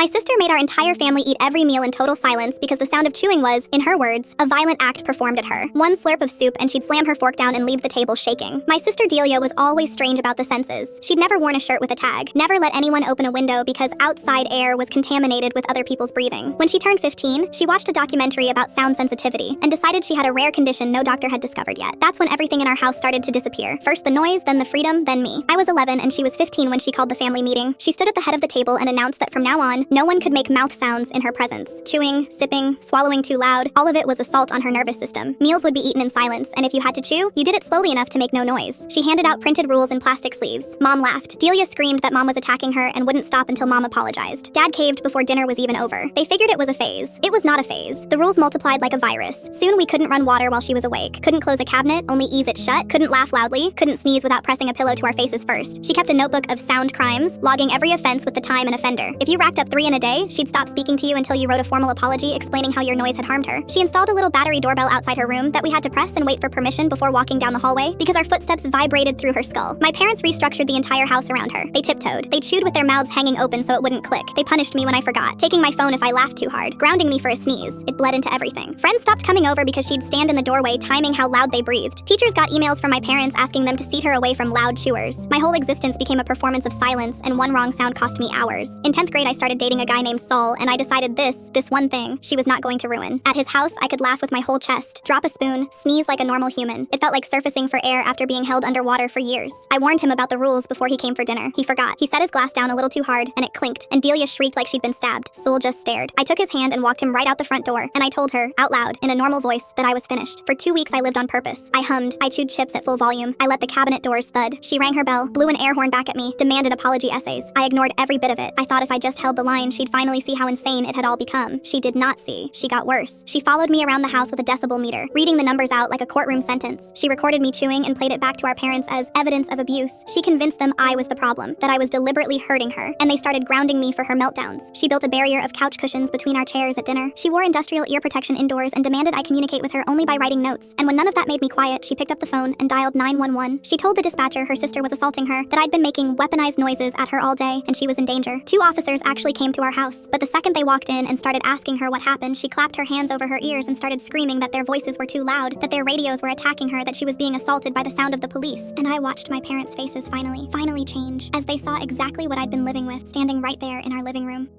My sister made our entire family eat every meal in total silence because the sound of chewing was, in her words, a violent act performed at her. One slurp of soup and she'd slam her fork down and leave the table shaking. My sister Delia was always strange about the senses. She'd never worn a shirt with a tag, never let anyone open a window because outside air was contaminated with other people's breathing. When she turned 15, she watched a documentary about sound sensitivity and decided she had a rare condition no doctor had discovered yet. That's when everything in our house started to disappear. First the noise, then the freedom, then me. I was 11 and she was 15 when she called the family meeting. She stood at the head of the table and announced that from now on, no one could make mouth sounds in her presence. Chewing, sipping, swallowing too loud, all of it was assault on her nervous system. Meals would be eaten in silence, and if you had to chew, you did it slowly enough to make no noise. She handed out printed rules in plastic sleeves. Mom laughed. Delia screamed that Mom was attacking her and wouldn't stop until Mom apologized. Dad caved before dinner was even over. They figured it was a phase. It was not a phase. The rules multiplied like a virus. Soon we couldn't run water while she was awake, couldn't close a cabinet, only ease it shut, couldn't laugh loudly, couldn't sneeze without pressing a pillow to our faces first. She kept a notebook of sound crimes, logging every offense with the time and offender. If you racked up 3 in a day, she'd stop speaking to you until you wrote a formal apology explaining how your noise had harmed her. She installed a little battery doorbell outside her room that we had to press and wait for permission before walking down the hallway because our footsteps vibrated through her skull. My parents restructured the entire house around her. They tiptoed. They chewed with their mouths hanging open so it wouldn't click. They punished me when I forgot, taking my phone if I laughed too hard, grounding me for a sneeze. It bled into everything. Friends stopped coming over because she'd stand in the doorway timing how loud they breathed. Teachers got emails from my parents asking them to seat her away from loud chewers. My whole existence became a performance of silence, and one wrong sound cost me hours. In 10th grade, I started dating a guy named Saul, and I decided this one thing, she was not going to ruin. At his house, I could laugh with my whole chest, drop a spoon, sneeze like a normal human. It felt like surfacing for air after being held underwater for years. I warned him about the rules before he came for dinner. He forgot. He set his glass down a little too hard, and it clinked, and Delia shrieked like she'd been stabbed. Soul just stared. I took his hand and walked him right out the front door, and I told her, out loud, in a normal voice, that I was finished. For 2 weeks, I lived on purpose. I hummed. I chewed chips at full volume. I let the cabinet doors thud. She rang her bell, blew an air horn back at me, demanded apology essays. I ignored every bit of it. I thought if I just held the line, she'd finally see how insane it had all become. She did not see. She got worse. She followed me around the house with a decibel meter, reading the numbers out like a courtroom sentence. She recorded me chewing and played it back to our parents as evidence of abuse. She convinced them I was the problem, that I was deliberately hurting her, and they started grounding me for her meltdowns. She built a barrier of couch cushions between our chairs at dinner. She wore industrial ear protection indoors and demanded I communicate with her only by writing notes. And when none of that made me quiet, she picked up the phone and dialed 911. She told the dispatcher her sister was assaulting her, that I'd been making weaponized noises at her all day, and she was in danger. 2 officers actually came to our house, but the second they walked in and started asking her what happened, she clapped her hands over her ears and started screaming that their voices were too loud, that their radios were attacking her, that she was being assaulted by the sound of the police. And I watched my parents' faces finally change, as they saw exactly what I'd been living with, standing right there in our living room.